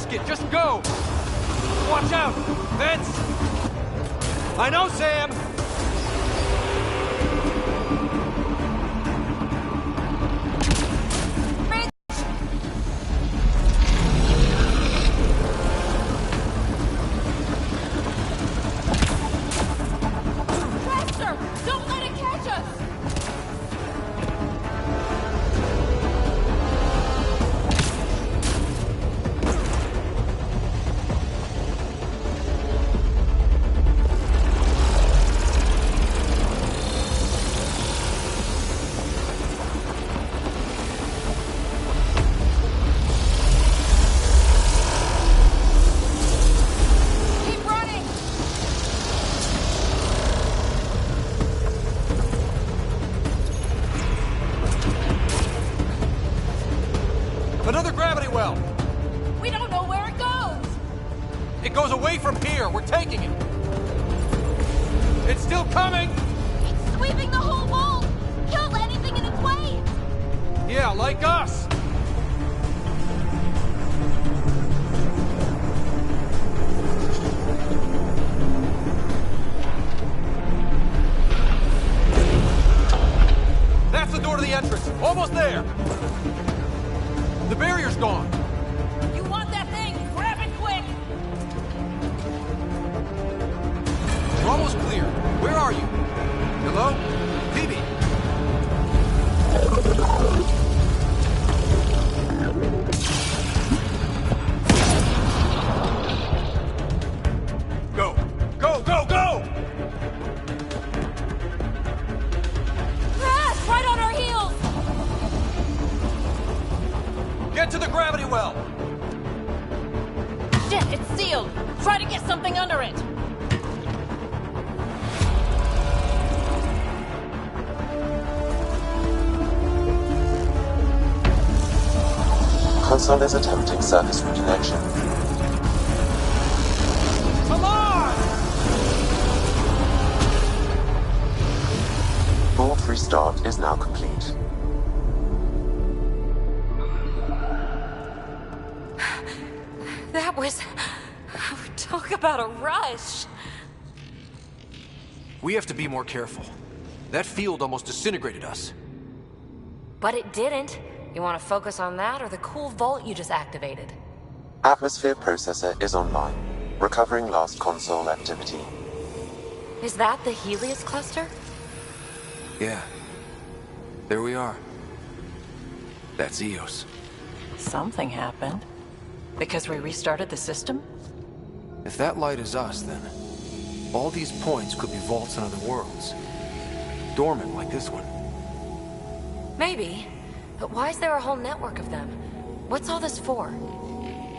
risk it. Just go. Watch out. Vents. I know, Sam. Another gravity well! We don't know where it goes! It goes away from here! We're taking it! It's still coming! It's sweeping the whole vault! Kill anything in its way! Yeah, like us! That's the door to the entrance! Almost there! The barrier's gone! You want that thing? Grab it quick! We're almost clear. Where are you? Hello? Phoebe? Go! Go, go, go! Crash! Right on our heels! Get to the gravity well! Shit, it's sealed! Try to get something under it! Console is attempting surface reconnection. Come on! Vault restart is now complete. That was... Talk about a rush! We have to be more careful. That field almost disintegrated us. But it didn't. You want to focus on that or the cool vault you just activated? Atmosphere processor is online, recovering last console activity. Is that the Helios cluster? Yeah. There we are. That's Eos. Something happened. Because we restarted the system? If that light is us, then all these points could be vaults in other worlds. Dormant like this one. Maybe. But why is there a whole network of them? What's all this for?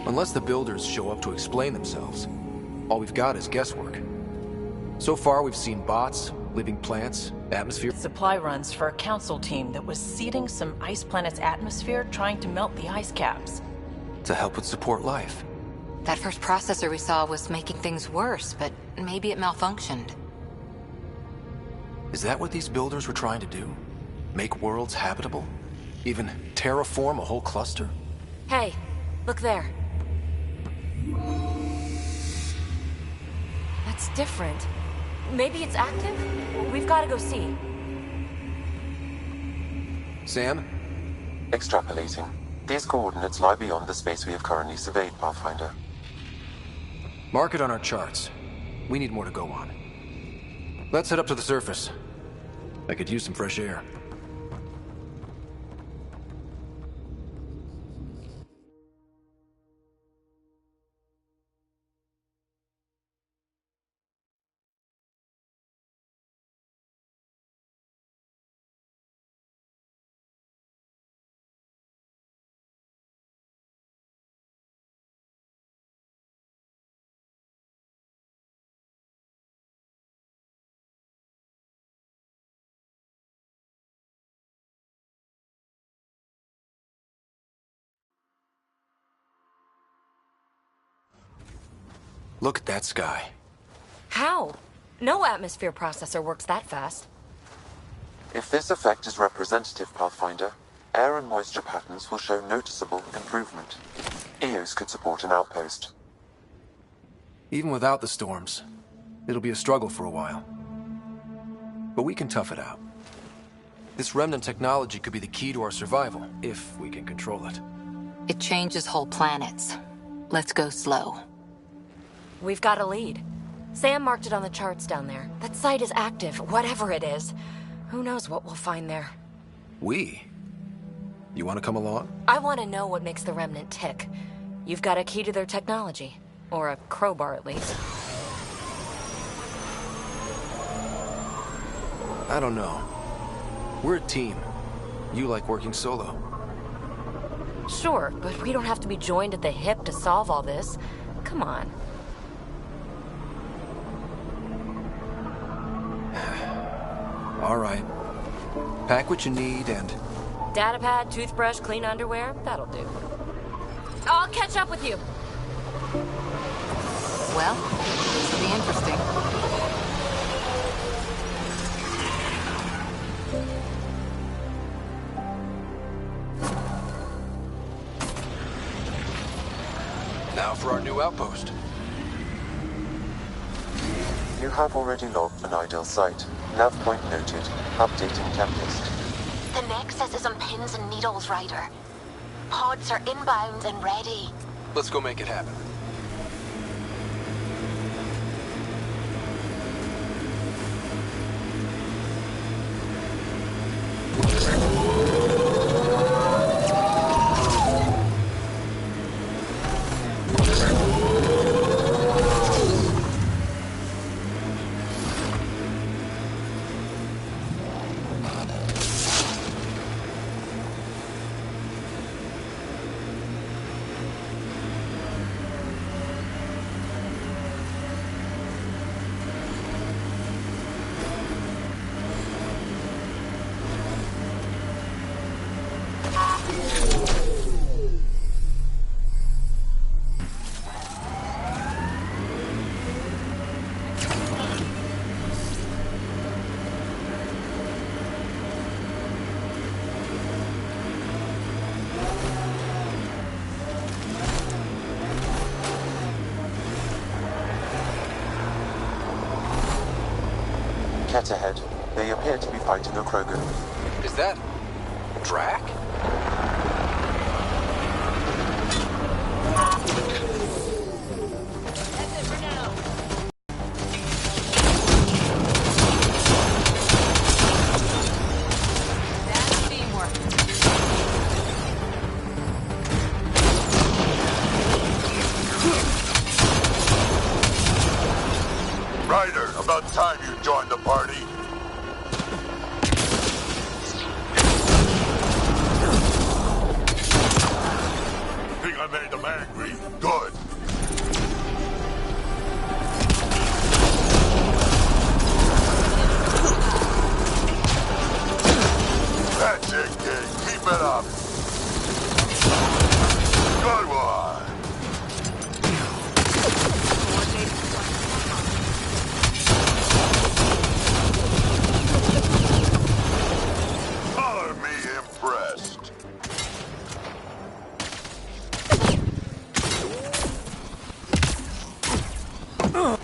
Unless the builders show up to explain themselves, all we've got is guesswork. So far, we've seen bots, living plants, atmosphere... Supply runs for a council team that was seeding some ice planet's atmosphere trying to melt the ice caps. to help with support life. That first processor we saw was making things worse, but maybe it malfunctioned. Is that what these builders were trying to do? Make worlds habitable? Even terraform a whole cluster? Hey, look there. That's different. Maybe it's active? We've got to go see. Sam? Extrapolating. These coordinates lie beyond the space we have currently surveyed, Pathfinder. Mark it on our charts. We need more to go on. Let's head up to the surface. I could use some fresh air. Look at that sky. How? No atmosphere processor works that fast. If this effect is representative, Pathfinder, air and moisture patterns will show noticeable improvement. EOS could support an outpost. Even without the storms, it'll be a struggle for a while. But we can tough it out. This remnant technology could be the key to our survival, if we can control it. It changes whole planets. Let's go slow. We've got a lead. Sam marked it on the charts down there. That site is active, whatever it is. Who knows what we'll find there. We? You want to come along? I want to know what makes the remnant tick. You've got a key to their technology. Or a crowbar, at least. I don't know. We're a team. You like working solo. Sure, but we don't have to be joined at the hip to solve all this. Come on. All right. Pack what you need and... Datapad, toothbrush, clean underwear, that'll do. I'll catch up with you. Well, this will be interesting. Now for our new outpost. You have already logged an ideal site. Nav point noted. Updating camp list. The Nexus is on pins and needles, Ryder. Pods are inbound and ready. Let's go make it happen. Cat ahead. They appear to be fighting a Krogan. Is that... Drac? Ryder, about time you joined the party. Think I made them angry? Good. That's it, kid. Keep it up. Good one. Color me impressed.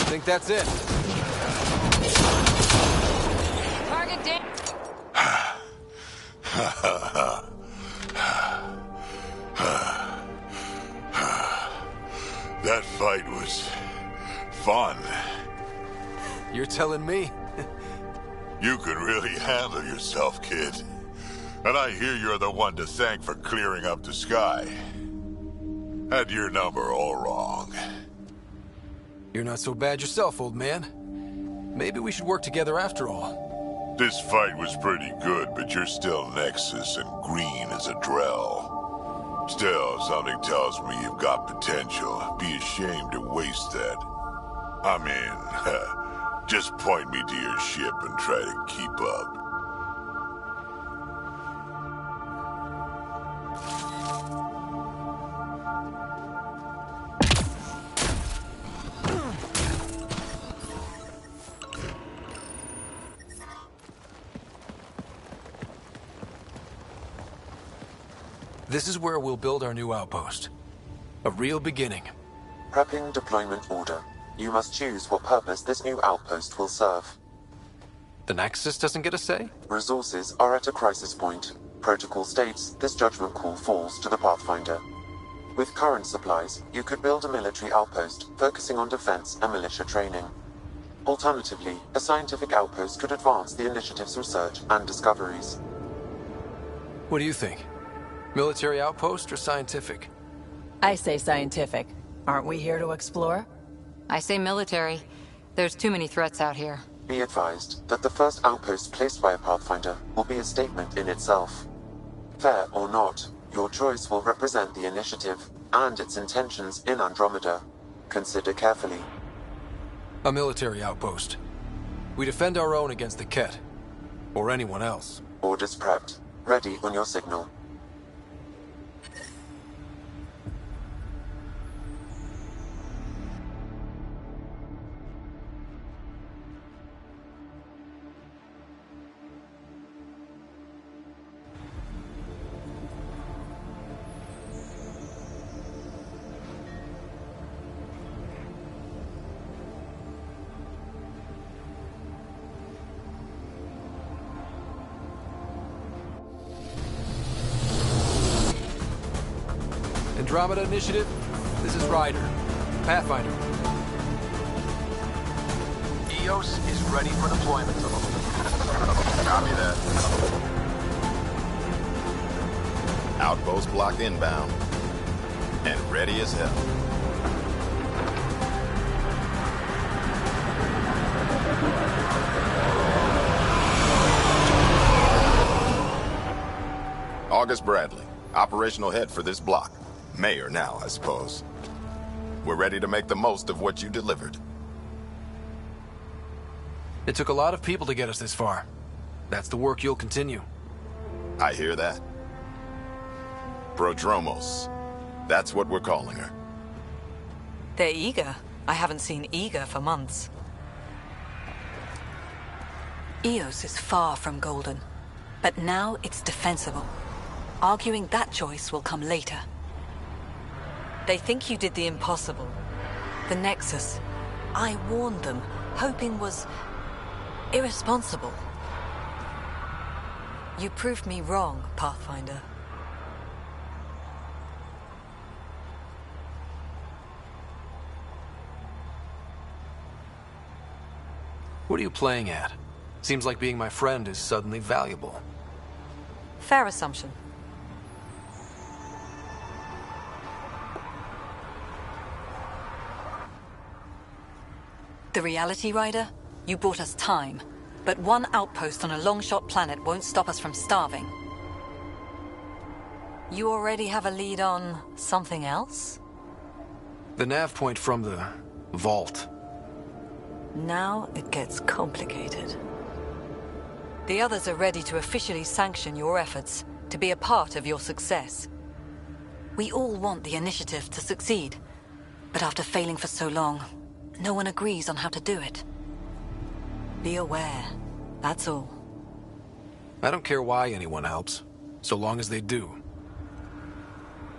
Think that's it. Target down. That fight was fun. You're telling me? You can really handle yourself, kid. And I hear you're the one to thank for clearing up the sky. Had your number all wrong. You're not so bad yourself, old man. Maybe we should work together after all. This fight was pretty good, but you're still Nexus and green as a Drell. Still, something tells me you've got potential. Be ashamed to waste that. I mean, just point me to your ship and try to keep up. This is where we'll build our new outpost. A real beginning. Prepping deployment order. You must choose what purpose this new outpost will serve. The Nexus doesn't get a say? Resources are at a crisis point. Protocol states this judgment call falls to the Pathfinder. With current supplies, you could build a military outpost focusing on defense and militia training. Alternatively, a scientific outpost could advance the initiative's research and discoveries. What do you think? Military outpost or scientific? I say scientific. Aren't we here to explore? I say military. There's too many threats out here. Be advised that the first outpost placed by a Pathfinder will be a statement in itself. Fair or not, your choice will represent the initiative and its intentions in Andromeda. Consider carefully. A military outpost. We defend our own against the Ket. Or anyone else. Orders prepped. Ready on your signal. Andromeda Initiative, this is Ryder. Pathfinder. EOS is ready for deployment. Copy that. Outpost blocked inbound. And ready as hell. August Bradley, operational head for this block. Mayor now, I suppose. We're ready to make the most of what you delivered. It took a lot of people to get us this far. That's the work you'll continue. I hear that. Prodromos. That's what we're calling her. They're eager. I haven't seen eager for months. EOS is far from golden, but now it's defensible. Arguing that choice will come later. They think you did the impossible. The Nexus. I warned them, hoping was irresponsible. You proved me wrong, Pathfinder. What are you playing at? Seems like being my friend is suddenly valuable. Fair assumption. The reality, Ryder? You bought us time, but one outpost on a long-shot planet won't stop us from starving. You already have a lead on something else? The nav point from the vault. Now it gets complicated. The others are ready to officially sanction your efforts, to be a part of your success. We all want the initiative to succeed, but after failing for so long, no one agrees on how to do it. Be aware, that's all. I don't care why anyone helps, so long as they do.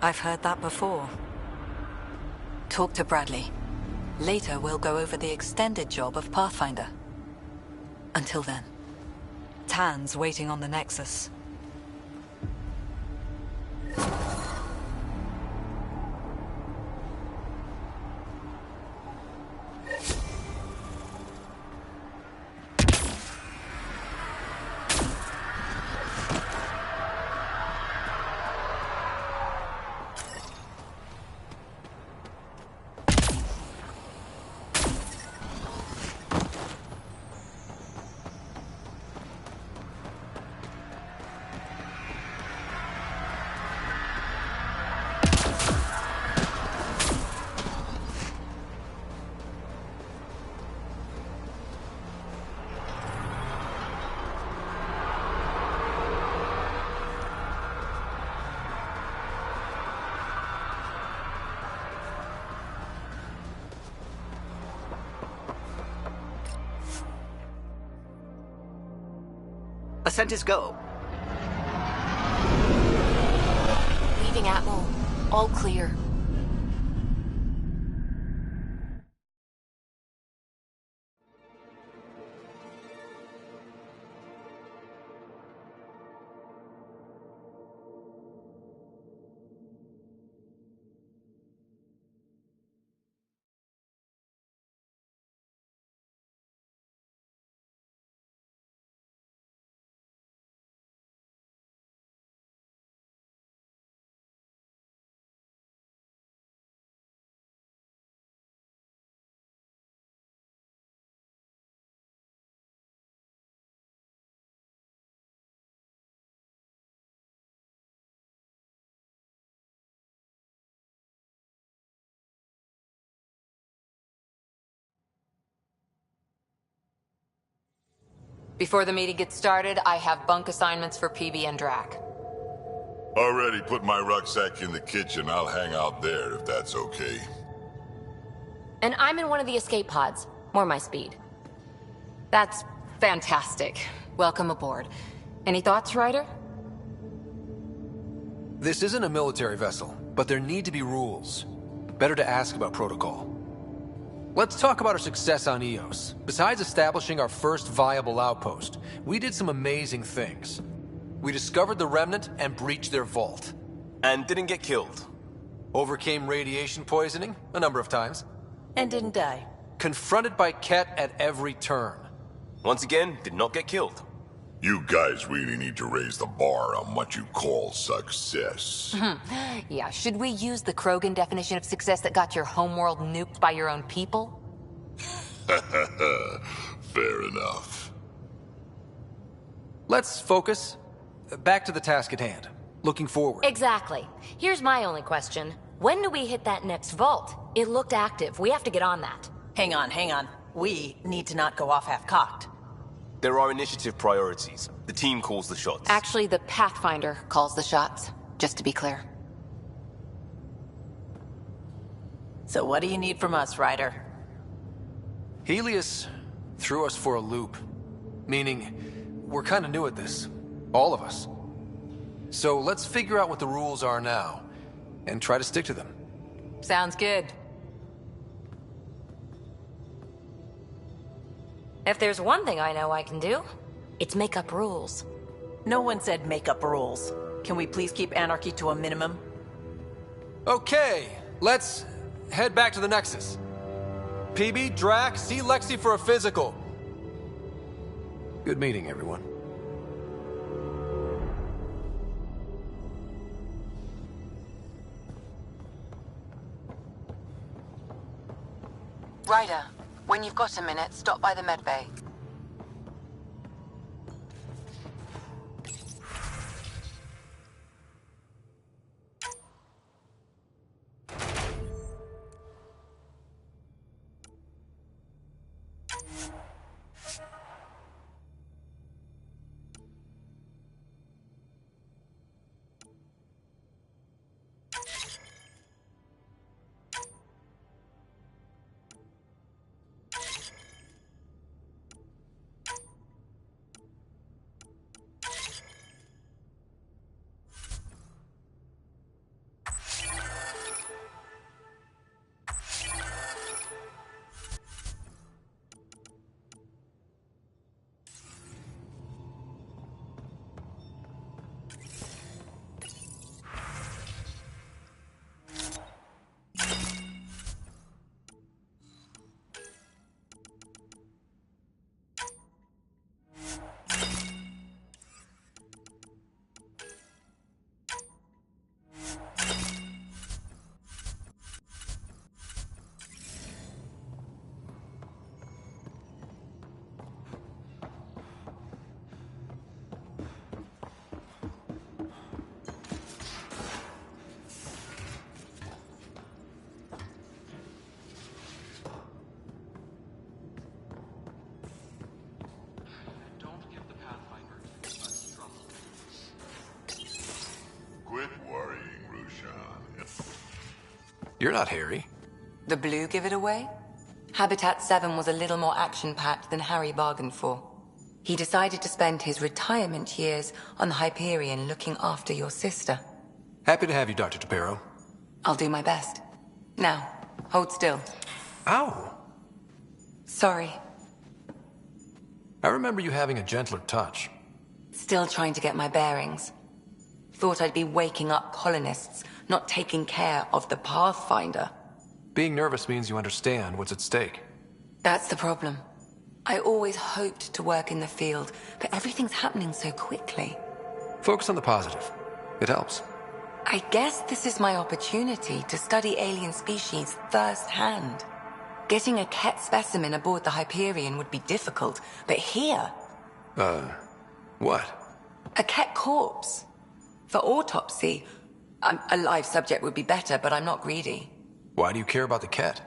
I've heard that before. Talk to Bradley. Later we'll go over the extended job of Pathfinder. Until then, Tan's waiting on the Nexus. Ascent is go. Leaving Atmo. All clear. Before the meeting gets started, I have bunk assignments for PB and Drac. Already put my rucksack in the kitchen. I'll hang out there if that's okay. And I'm in one of the escape pods. More my speed. That's fantastic. Welcome aboard. Any thoughts, Ryder? This isn't a military vessel, but there need to be rules. Better to ask about protocol. Let's talk about our success on Eos. Besides establishing our first viable outpost, we did some amazing things. We discovered the Remnant and breached their vault. And didn't get killed. Overcame radiation poisoning a number of times. And didn't die. Confronted by Ket at every turn. Once again, did not get killed. You guys really need to raise the bar on what you call success. Yeah, should we use the Krogan definition of success that got your homeworld nuked by your own people? Fair enough. Let's focus. Back to the task at hand. Looking forward. Exactly. Here's my only question. When do we hit that next vault? It looked active. We have to get on that. Hang on. We need to not go off half-cocked. There are initiative priorities. The team calls the shots. Actually, the Pathfinder calls the shots, just to be clear. So what do you need from us, Ryder? Helios threw us for a loop. Meaning, we're kind of new at this. All of us. So let's figure out what the rules are now, and try to stick to them. Sounds good. If there's one thing I know I can do, it's make up rules. No one said make up rules. Can we please keep anarchy to a minimum? Okay, let's head back to the Nexus. PB, Drac, see Lexi for a physical. Good meeting, everyone. Ryder, when you've got a minute, stop by the medbay. Quit worrying, Rushan. You're not Harry. The blue give it away? Habitat 7 was a little more action-packed than Harry bargained for. He decided to spend his retirement years on the Hyperion looking after your sister. Happy to have you, Dr. Tapero. I'll do my best. Now, hold still. Ow! Sorry. I remember you having a gentler touch. Still trying to get my bearings. Thought I'd be waking up colonists, not taking care of the Pathfinder. Being nervous means you understand what's at stake. That's the problem. I always hoped to work in the field, but everything's happening so quickly. Focus on the positive. It helps. I guess this is my opportunity to study alien species firsthand. Getting a Ket specimen aboard the Hyperion would be difficult, but here... What? A Ket corpse. For autopsy, a live subject would be better, but I'm not greedy. Why do you care about the Ket?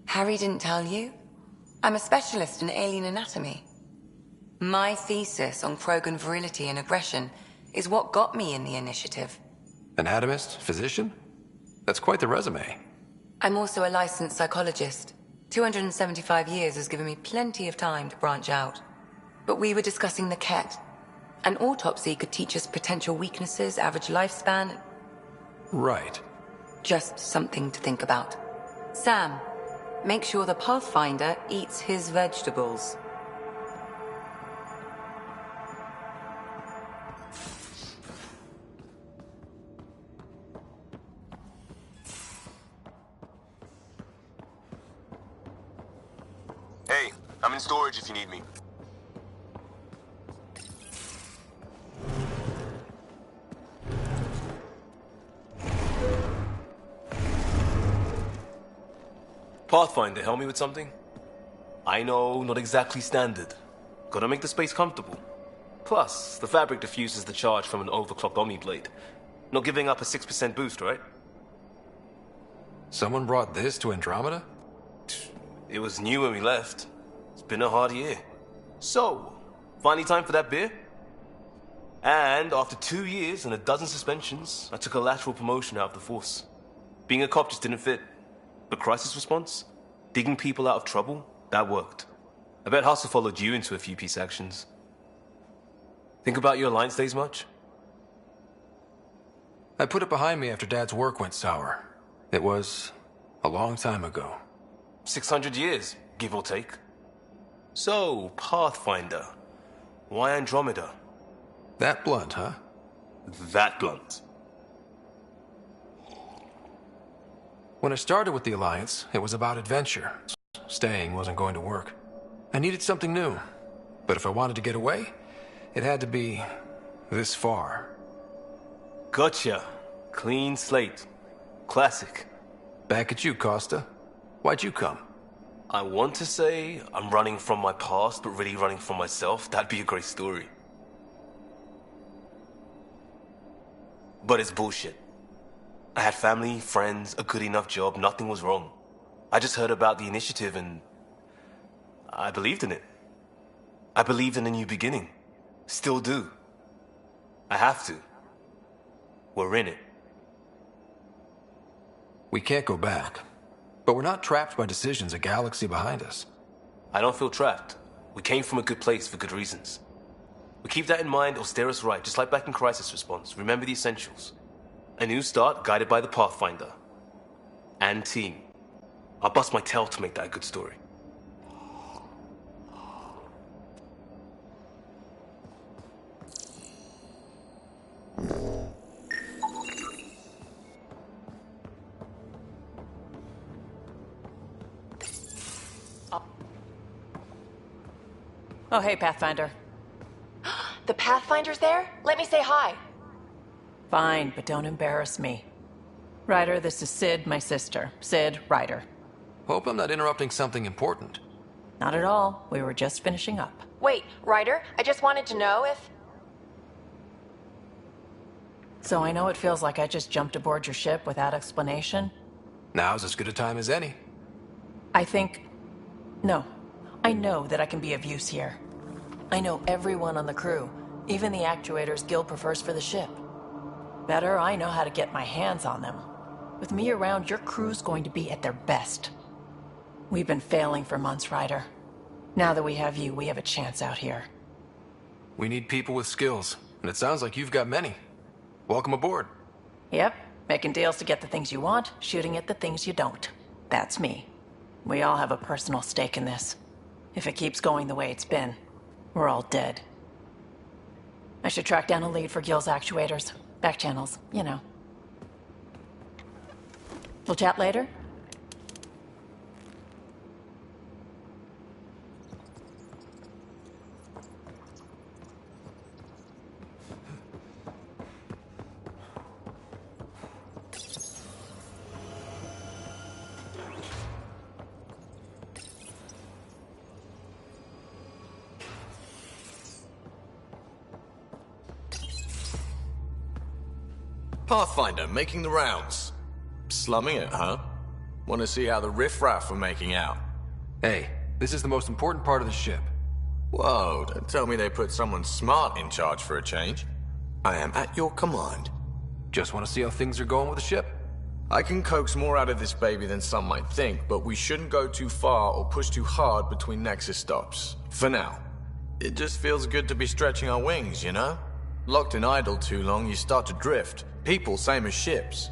Harry didn't tell you? I'm a specialist in alien anatomy. My thesis on Krogan virility and aggression is what got me in the initiative. Anatomist? Physician? That's quite the resume. I'm also a licensed psychologist. 275 years has given me plenty of time to branch out. But we were discussing the Ket. An autopsy could teach us potential weaknesses, average lifespan. Right. Just something to think about. Sam, make sure the Pathfinder eats his vegetables. Hey, I'm in storage if you need me. Pathfinder, help me with something? I know, not exactly standard. Gotta make the space comfortable. Plus, the fabric diffuses the charge from an overclocked Omniblade. Not giving up a 6% boost, right? Someone brought this to Andromeda? It was new when we left. It's been a hard year. So, finally time for that beer? And after 2 years and a dozen suspensions, I took a lateral promotion out of the force. Being a cop just didn't fit. But crisis response? Digging people out of trouble? That worked. I bet Hustle followed you into a few peace actions. Think about your Alliance days much? I put it behind me after Dad's work went sour. It was a long time ago. 600 years, give or take. So, Pathfinder. Why Andromeda? That blunt, huh? That blunt. When I started with the Alliance, it was about adventure. Staying wasn't going to work. I needed something new. But if I wanted to get away, it had to be this far. Gotcha. Clean slate. Classic. Back at you, Costa. Why'd you come? I want to say I'm running from my past, but really running from myself. That'd be a great story. But it's bullshit. I had family, friends, a good enough job, nothing was wrong. I just heard about the initiative and I believed in it. I believed in a new beginning. Still do. I have to. We're in it. We can't go back. But we're not trapped by decisions a galaxy behind us. I don't feel trapped. We came from a good place for good reasons. We keep that in mind or steer us right, just like back in Crisis Response. Remember the essentials. A new start guided by the Pathfinder. And team. I'll bust my tail to make that a good story. Oh, hey, Pathfinder. The Pathfinder's there? Let me say hi. Fine, but don't embarrass me. Ryder, this is Sid, my sister. Sid, Ryder. Hope I'm not interrupting something important. Not at all. We were just finishing up. Wait, Ryder, I just wanted to know if... So I know it feels like I just jumped aboard your ship without explanation. Now's as good a time as any. I think... No. I know that I can be of use here. I know everyone on the crew, even the actuators Gil prefers for the ship. Better, I know how to get my hands on them. With me around, your crew's going to be at their best. We've been failing for months, Ryder. Now that we have you, we have a chance out here. We need people with skills, and it sounds like you've got many. Welcome aboard. Yep, making deals to get the things you want, shooting at the things you don't. That's me. We all have a personal stake in this. If it keeps going the way it's been, we're all dead. I should track down a lead for Gil's actuators. Back channels, you know. We'll chat later? Pathfinder, making the rounds. Slumming it, huh? Want to see how the riffraff are making out? Hey, this is the most important part of the ship. Whoa, don't tell me they put someone smart in charge for a change. I am at your command. Just want to see how things are going with the ship. I can coax more out of this baby than some might think, but we shouldn't go too far or push too hard between Nexus stops. For now. It just feels good to be stretching our wings, you know? Locked in idle too long, you start to drift. People, same as ships.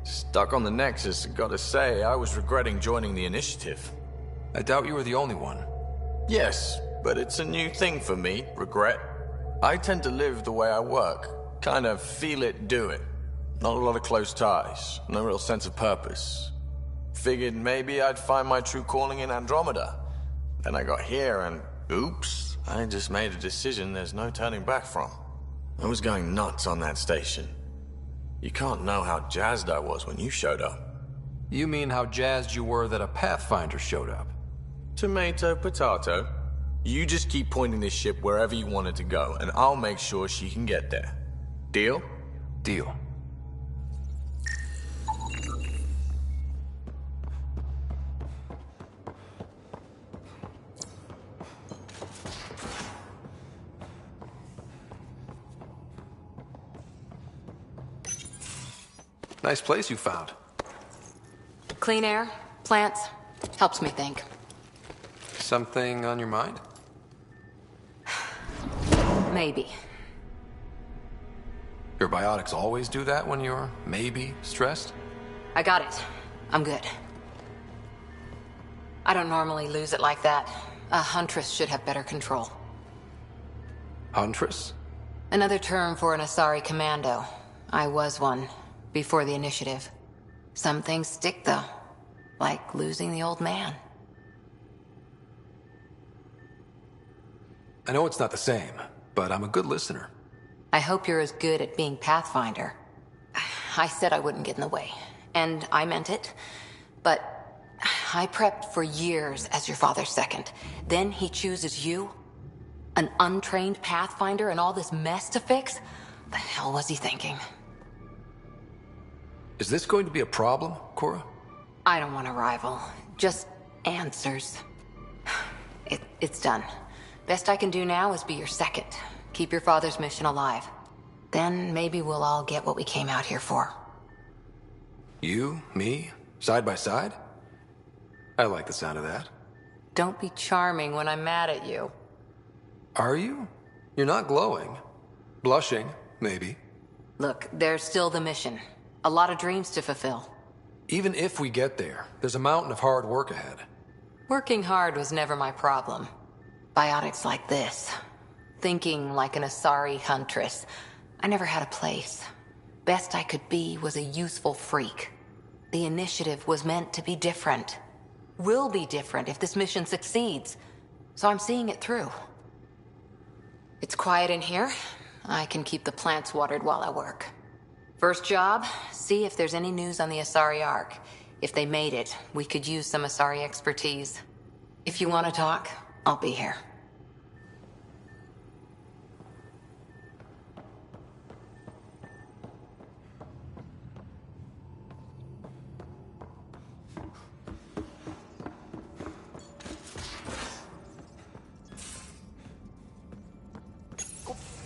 Stuck on the Nexus, gotta say, I was regretting joining the Initiative. I doubt you were the only one. Yes, but it's a new thing for me, regret. I tend to live the way I work. Kind of feel it, do it. Not a lot of close ties, no real sense of purpose. Figured maybe I'd find my true calling in Andromeda. Then I got here and, oops, I just made a decision there's no turning back from. I was going nuts on that station. You can't know how jazzed I was when you showed up. You mean how jazzed you were that a Pathfinder showed up? Tomato, potato. You just keep pointing this ship wherever you want it to go, and I'll make sure she can get there. Deal? Deal. Nice place you found. Clean air, plants, helps me think. Something on your mind? Maybe. Your biotics always do that when you're maybe stressed? I got it. I'm good. I don't normally lose it like that. A huntress should have better control. Huntress? Another term for an Asari commando. I was one, before the Initiative. Some things stick, though. Like losing the old man. I know it's not the same, but I'm a good listener. I hope you're as good at being Pathfinder. I said I wouldn't get in the way, and I meant it. But I prepped for years as your father's second. Then he chooses you? An untrained Pathfinder and all this mess to fix? The hell was he thinking? Is this going to be a problem, Cora? I don't want a rival. Just answers. It's done. Best I can do now is be your second. Keep your father's mission alive. Then maybe we'll all get what we came out here for. You, me, side by side? I like the sound of that. Don't be charming when I'm mad at you. Are you? You're not glowing. Blushing, maybe. Look, there's still the mission. A lot of dreams to fulfill. Even if we get there, there's a mountain of hard work ahead. Working hard was never my problem. Biotics like this. Thinking like an Asari huntress. I never had a place. Best I could be was a useful freak. The Initiative was meant to be different. Will be different if this mission succeeds. So I'm seeing it through. It's quiet in here. I can keep the plants watered while I work. First job, see if there's any news on the Asari Ark. If they made it, we could use some Asari expertise. If you want to talk, I'll be here.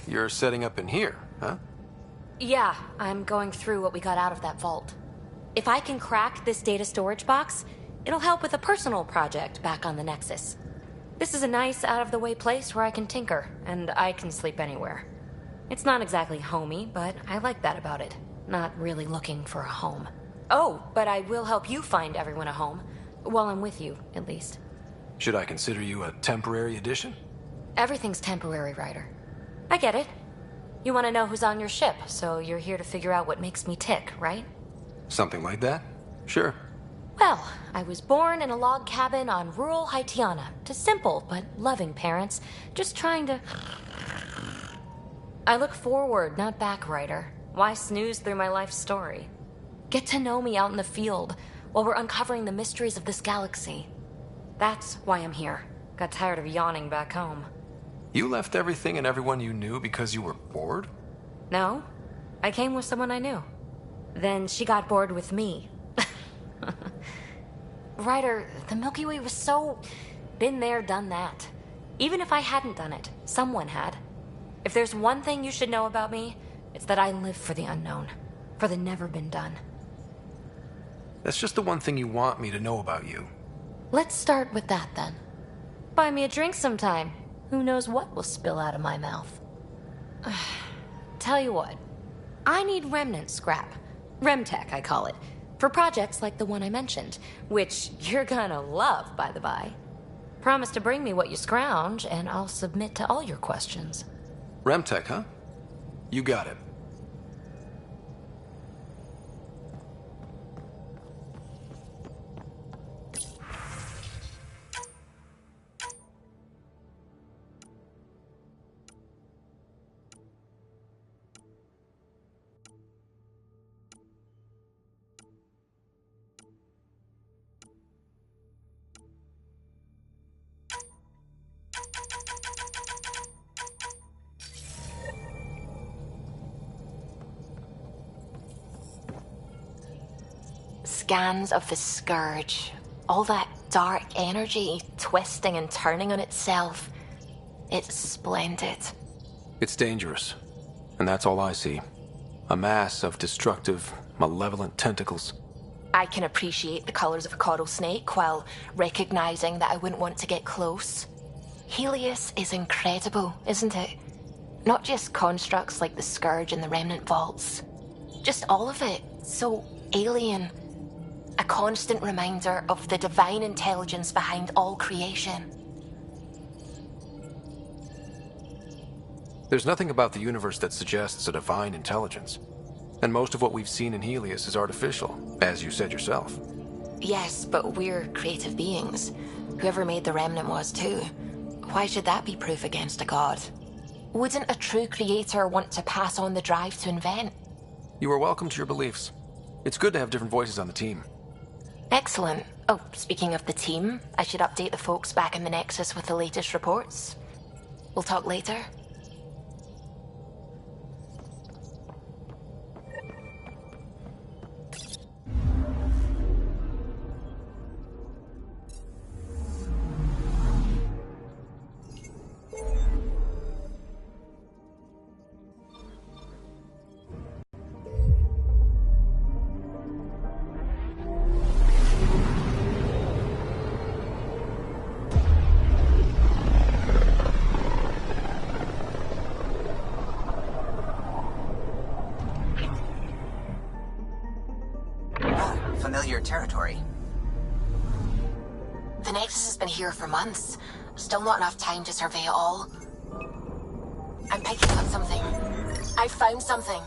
You're setting up in here, huh? Yeah, I'm going through what we got out of that vault. If I can crack this data storage box, it'll help with a personal project back on the Nexus. This is a nice, out-of-the-way place where I can tinker, and I can sleep anywhere. It's not exactly homey, but I like that about it. Not really looking for a home. Oh, but I will help you find everyone a home. While I'm with you, at least. Should I consider you a temporary addition? Everything's temporary, Ryder. I get it. You want to know who's on your ship, so you're here to figure out what makes me tick, right? Something like that? Sure. Well, I was born in a log cabin on rural Haitiana to simple but loving parents, just trying to... I look forward, not back, Ryder. Why snooze through my life story? Get to know me out in the field while we're uncovering the mysteries of this galaxy. That's why I'm here. Got tired of yawning back home. You left everything and everyone you knew because you were bored? No, I came with someone I knew. Then she got bored with me. Ryder, the Milky Way was so... been there, done that. Even if I hadn't done it, someone had. If there's one thing you should know about me, it's that I live for the unknown. For the never been done. That's just the one thing you want me to know about you. Let's start with that then. Buy me a drink sometime. Who knows what will spill out of my mouth. Tell you what, I need remnant scrap. Remtech, I call it. For projects like the one I mentioned, which you're gonna love, by the by. Promise to bring me what you scrounge, and I'll submit to all your questions. Remtech, huh? You got it. Scans of the Scourge. All that dark energy twisting and turning on itself. It's splendid. It's dangerous. And that's all I see. A mass of destructive, malevolent tentacles. I can appreciate the colors of a coral snake while recognizing that I wouldn't want to get close. Helios is incredible, isn't it? Not just constructs like the Scourge and the Remnant Vaults. Just all of it. So alien. A constant reminder of the divine intelligence behind all creation. There's nothing about the universe that suggests a divine intelligence. And most of what we've seen in Helios is artificial, as you said yourself. Yes, but we're creative beings. Whoever made the Remnant was too. Why should that be proof against a god? Wouldn't a true creator want to pass on the drive to invent? You are welcome to your beliefs. It's good to have different voices on the team. Excellent. Oh, speaking of the team, I should update the folks back in the Nexus with the latest reports. We'll talk later. Familiar territory. The Nexus has been here for months. Still not enough time to survey it all. I'm picking up something. I found something.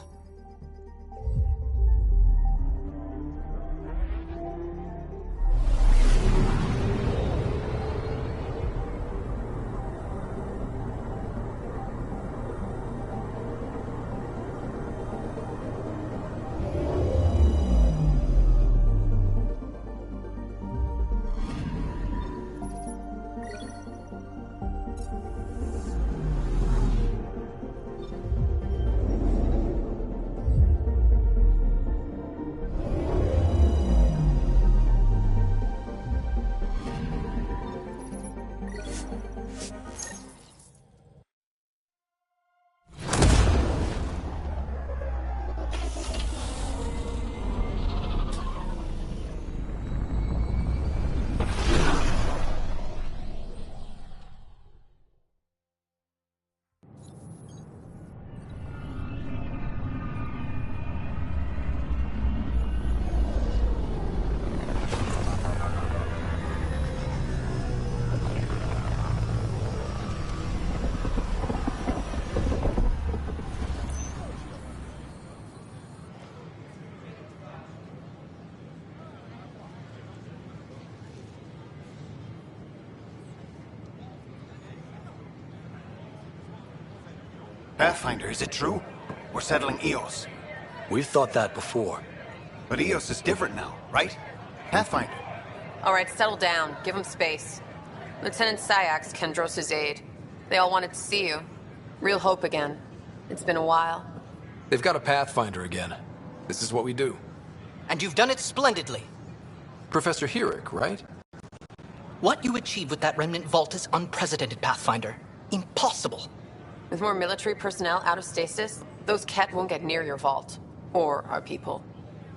Pathfinder, is it true? We're settling Eos. We've thought that before. But Eos is different now, right? Pathfinder. All right, settle down. Give him space. Lieutenant Syax, Kendros' aide. They all wanted to see you. Real hope again. It's been a while. They've got a Pathfinder again. This is what we do. And you've done it splendidly. Professor Herrick, right? What you achieved with that remnant vault is unprecedented, Pathfinder. Impossible. With more military personnel out of stasis, those Ket won't get near your vault. Or our people.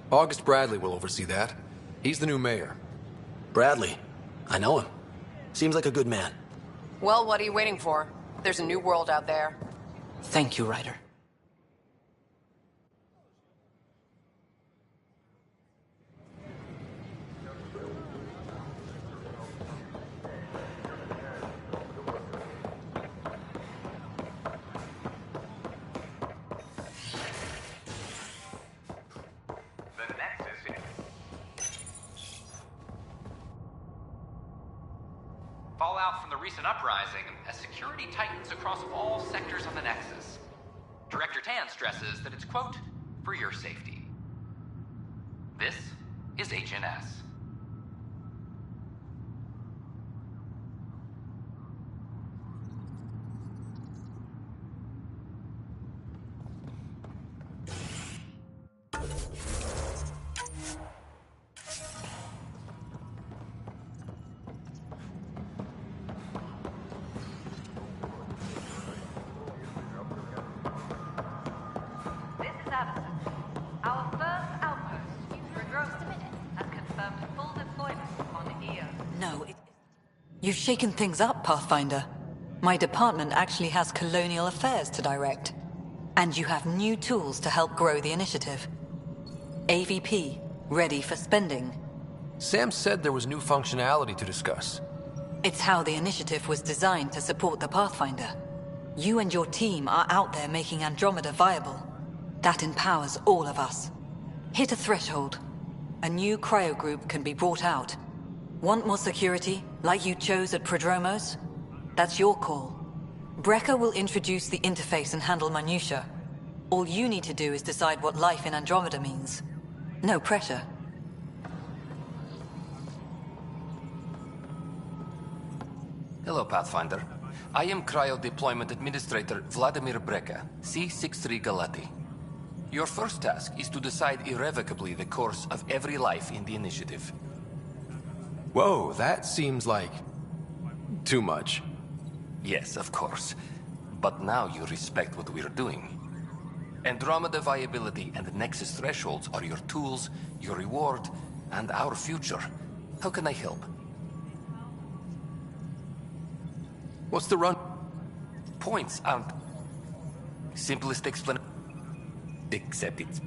August Bradley will oversee that. He's the new mayor. Bradley. I know him. Seems like a good man. Well, what are you waiting for? There's a new world out there. Thank you, Ryder. Fallout from the recent uprising as security tightens across all sectors of the Nexus. Director Tan stresses that it's, quote, for your safety. This is HNS. You've shaken things up, Pathfinder. My department actually has colonial affairs to direct. And you have new tools to help grow the initiative. AVP, ready for spending. Sam said there was new functionality to discuss. It's how the initiative was designed to support the Pathfinder. You and your team are out there making Andromeda viable. That empowers all of us. Hit a threshold. A new cryo group can be brought out. Want more security, like you chose at Prodromos? That's your call. Brecker will introduce the interface and handle minutiae. All you need to do is decide what life in Andromeda means. No pressure. Hello, Pathfinder. I am Cryo Deployment Administrator Vladimir Brecker, C-63 Galati. Your first task is to decide irrevocably the course of every life in the initiative. Whoa, that seems like... too much. Yes, of course. But now you respect what we're doing. Andromeda viability and Nexus thresholds are your tools, your reward, and our future. How can I help? What's the run? Points aren't... simplest explanation. Except it's...